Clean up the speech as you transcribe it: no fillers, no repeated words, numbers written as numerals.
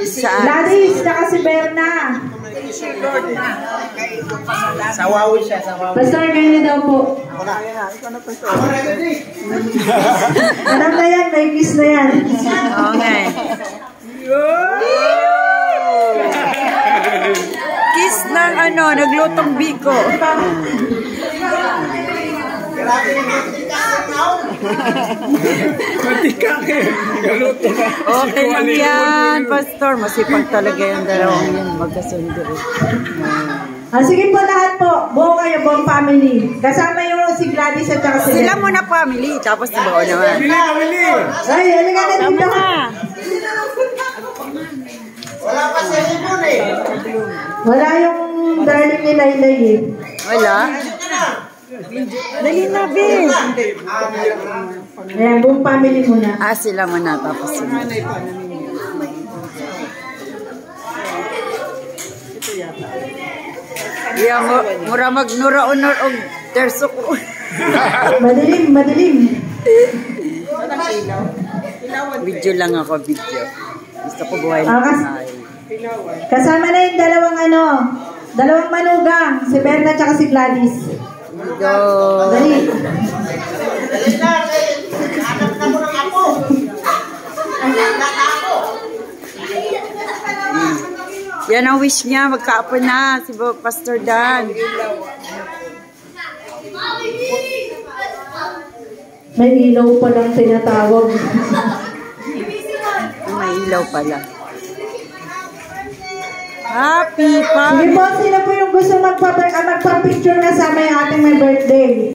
Saan? Gladys, saka si Berna. Sawawi siya, sawawi. Pastor, kayo na daw po. Alam na yan, may kiss na yan. Okay. Kiss ng ano, naglutong biko. Okay lang yan, Pastor. Masipag talaga yung dalawang yun. Magkasundo. Sige po lahat po. Buo kayo, buong family. Kasama yung si Gladys at saka si Sila muna family, tapos si Bao naman. Ay, halika na dito. Wala pa sa limon eh. Wala yung darling ni Laylay eh. Wala? Dali na, Bin. Ayan, buong family muna. Sila muna, tapos sila. Yeah, mura magnura-unor og terso ko. Madilim, madilim. Video lang ako, video. Gusto ko buhay na Kasama na yung dalawang manugang. Si Berna at si Gladys. Video. Dali. Anak na mo ng ako. Anak na ako. Yan ang wish niya, magkaapon na si Pastor Dan. May ilaw pa lang tinatawag. May ilaw pala. Happy pa. Sige po, sino po yung gusto magpa-picture na sa may ating may birthday?